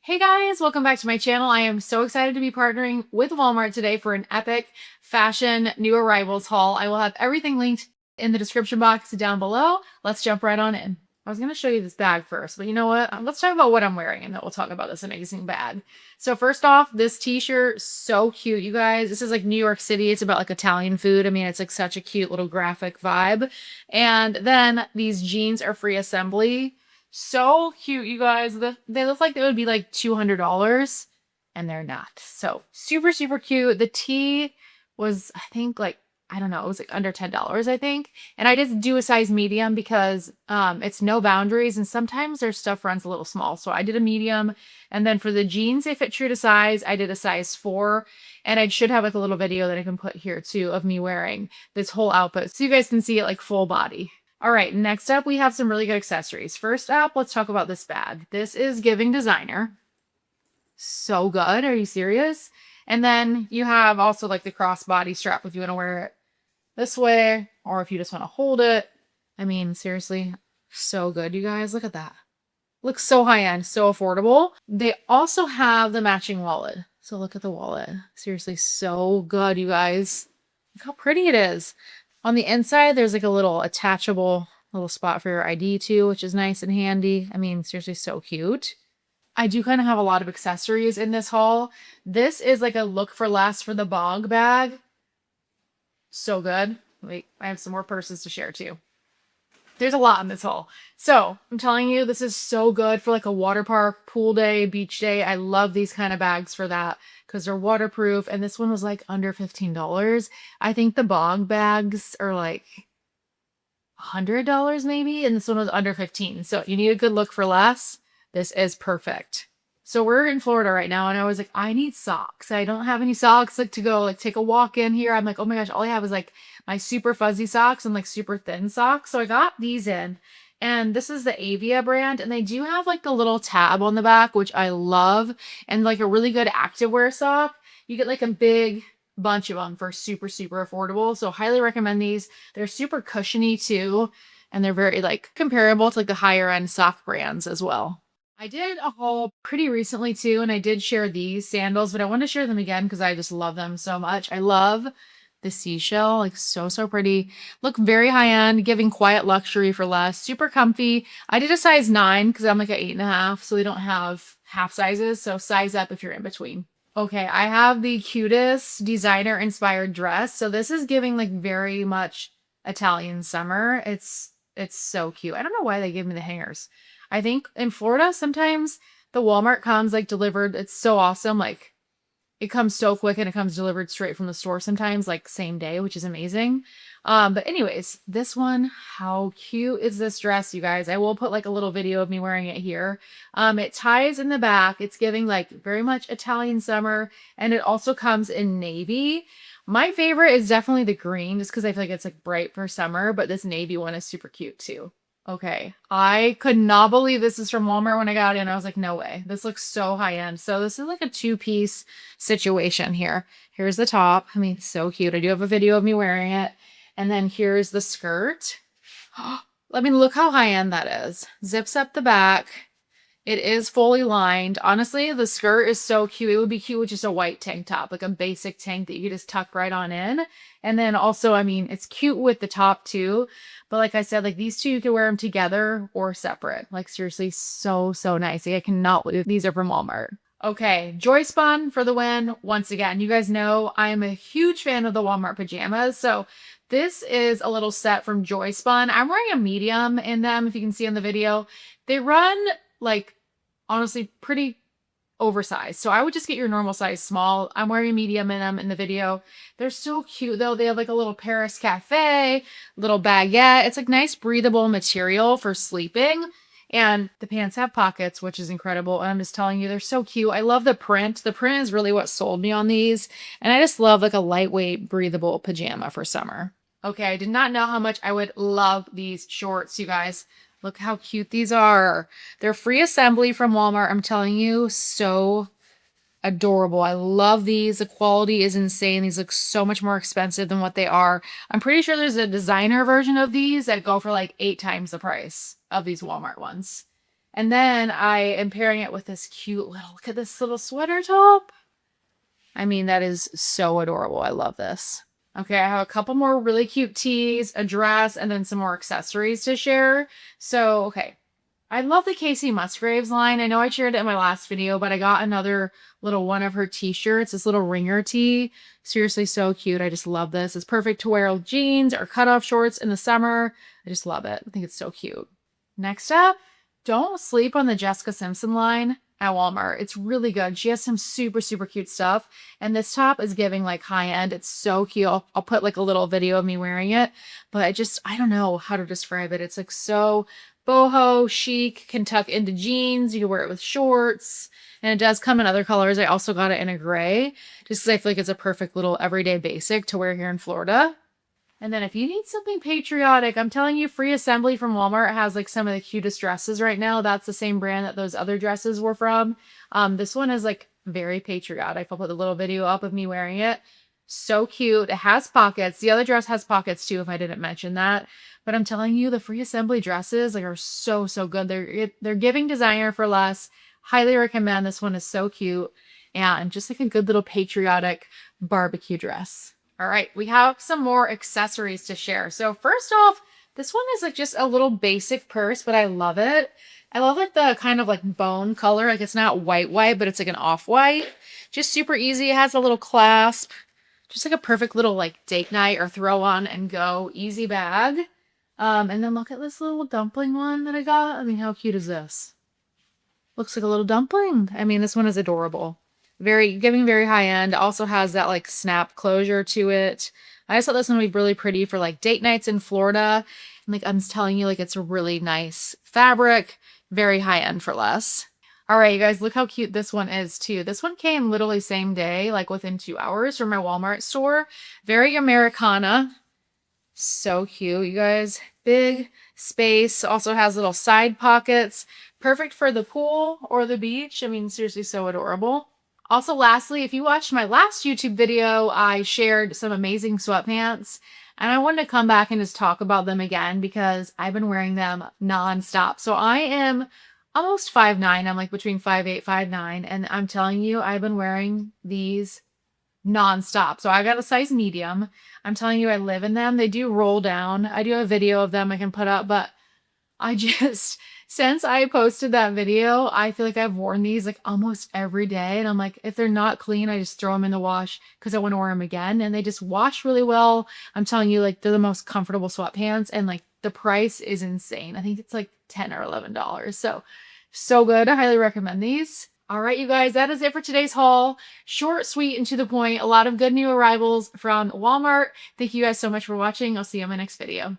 Hey guys, welcome back to my channel. I am so excited to be partnering with Walmart today for an epic fashion new arrivals haul. I will have everything linked in the description box down below. Let's jump right on in. I was going to show you this bag first, but you know what? Let's talk about what I'm wearing and then we'll talk about this amazing bag. So first off, this t-shirt, so cute, you guys. This is like New York City. It's about like Italian food. I mean, it's like such a cute little graphic vibe. And then these jeans are free assembly. So cute, you guys. They look like they would be like $200 and they're not. So super, super cute. The tee was, I think like, I don't know, it was like under $10, I think. And I just do a size medium because it's no boundaries and sometimes their stuff runs a little small. So I did a medium. And then for the jeans, they fit true to size. I did a size 4. And I should have like a little video that I can put here too of me wearing this whole outfit so you guys can see it like full body. All right, next up, we have some really good accessories. First up, let's talk about this bag. This is giving designer. So good. Are you serious? And then you have also like the crossbody strap if you want to wear it this way or if you just want to hold it. I mean, seriously, so good, you guys. Look at that. Looks so high-end, so affordable. They also have the matching wallet. So look at the wallet. Seriously, so good, you guys. Look how pretty it is. On the inside, there's like a little attachable little spot for your ID too, which is nice and handy. I mean, seriously, so cute. I do kind of have a lot of accessories in this haul. This is like a look for less for the bog bag. So good. Wait, I have some more purses to share too. There's a lot in this haul. So I'm telling you, this is so good for like a water park, pool day, beach day. I love these kind of bags for that because they're waterproof. And this one was like under $15. I think the bog bags are like $100 maybe. And this one was under 15. So you need a good look for less. This is perfect. So we're in Florida right now. And I was like, I need socks. I don't have any socks like to go like take a walk in here. I'm like, oh my gosh, all I have is like my super fuzzy socks and like super thin socks. So I got these in. And this is the Avia brand, and they do have like the little tab on the back, which I love, and like a really good activewear sock. You get like a big bunch of them for super, super affordable. So highly recommend these. They're super cushiony too, and they're very like comparable to like the higher end sock brands as well. I did a haul pretty recently too, and I did share these sandals, but I want to share them again because I just love them so much. I love the seashell, like so pretty. Look very high end, giving quiet luxury for less. Super comfy. I did a size 9 because I'm like an 8.5, so they don't have half sizes. So size up if you're in between. Okay, I have the cutest designer inspired dress. So this is giving like very much Italian summer. It's so cute. I don't know why they give me the hangers. I think in Florida sometimes the Walmart comes like delivered. It's so awesome. Like it comes so quick and it comes delivered straight from the store sometimes, like same day, which is amazing. But anyways, this one, how cute is this dress, you guys? I will put like a little video of me wearing it here. It ties in the back. It's giving like very much Italian summer, and it also comes in navy. My favorite is definitely the green, just because I feel like it's like bright for summer, but this navy one is super cute too. Okay, I could not believe this is from Walmart when I got in. I was like, no way. This looks so high end. So this is like a 2-piece situation here. Here's the top. I mean, so cute. I do have a video of me wearing it. And then here's the skirt. I mean, look how high end that is. Zips up the back. It is fully lined. Honestly, the skirt is so cute. It would be cute with just a white tank top, like a basic tank that you could just tuck right on in. And then also, I mean, it's cute with the top too. But like I said, like these two, you can wear them together or separate. Like seriously, so nice. Like, I cannot believe these are from Walmart. Okay, Joyspun for the win. Once again, you guys know I am a huge fan of the Walmart pajamas. So this is a little set from Joyspun. I'm wearing a medium in them, if you can see in the video. They run like honestly pretty oversized. So I would just get your normal size small. I'm wearing a medium in them in the video. They're so cute though. They have like a little Paris cafe, little baguette. It's like nice breathable material for sleeping. And the pants have pockets, which is incredible. And I'm just telling you, they're so cute. I love the print. The print is really what sold me on these. And I just love like a lightweight, breathable pajama for summer. Okay, I did not know how much I would love these shorts, you guys. Look how cute these are. They're free assembly from Walmart. I'm telling you, so adorable. I love these. The quality is insane. These look so much more expensive than what they are. I'm pretty sure there's a designer version of these that go for like 8 times the price of these Walmart ones. And then I am pairing it with this cute little, look at this little sweater top. I mean, that is so adorable. I love this. Okay, I have a couple more really cute tees, a dress, and then some more accessories to share. So, okay. I love the Casey Musgraves line. I know I shared it in my last video, but I got another little one of her t-shirts, this little ringer tee. Seriously, so cute. I just love this. It's perfect to wear with jeans or cutoff shorts in the summer. I just love it. I think it's so cute. Next up, don't sleep on the Jessica Simpson line at Walmart. It's really good. She has some super, super cute stuff. And this top is giving like high end. It's so cute. I'll put like a little video of me wearing it, but I don't know how to describe it. It's like so boho chic, can tuck into jeans. You can wear it with shorts, and it does come in other colors. I also got it in a gray just because I feel like it's a perfect little everyday basic to wear here in Florida. And then if you need something patriotic, I'm telling you, Free Assembly from Walmart has like some of the cutest dresses right now. That's the same brand that those other dresses were from. This one is like very patriotic. I'll put a little video up of me wearing it. So cute. It has pockets. The other dress has pockets too, if I didn't mention that. But I'm telling you, the Free Assembly dresses like are so, so good. They're giving designer for less. Highly recommend. This one is so cute. And just like a good little patriotic barbecue dress. All right, we have some more accessories to share. So first off, this one is like just a little basic purse, but I love it. I love like the kind of like bone color. Like it's not white, but it's like an off-white. Just super easy. It has a little clasp. Just like a perfect little like date night or throw on and go easy bag. And then look at this little dumpling one that I got. I mean, how cute is this? Looks like a little dumpling. I mean, this one is adorable. Giving very high end. Also has that like snap closure to it. I just thought this one would be really pretty for like date nights in Florida. And like I'm telling you, like it's a really nice fabric, very high end for less. All right, you guys, look how cute this one is too. This one came literally same day, like within 2 hours from my Walmart store. Very Americana. So cute, you guys. Big space. Also has little side pockets. Perfect for the pool or the beach. I mean, seriously, so adorable. Also, lastly, if you watched my last YouTube video, I shared some amazing sweatpants. And I wanted to come back and just talk about them again because I've been wearing them nonstop. So I am almost 5'9". I'm like between 5'8", 5'9". And I'm telling you, I've been wearing these nonstop. So I got a size medium. I'm telling you, I live in them. They do roll down. I do have a video of them I can put up, but I just, since I posted that video, I feel like I've worn these like almost every day. And I'm like, if they're not clean, I just throw them in the wash because I want to wear them again. And they just wash really well. I'm telling you, like they're the most comfortable sweatpants, and like the price is insane. I think it's like $10 or $11. So good. I highly recommend these. All right, you guys, that is it for today's haul. Short, sweet, and to the point. A lot of good new arrivals from Walmart. Thank you guys so much for watching. I'll see you in my next video.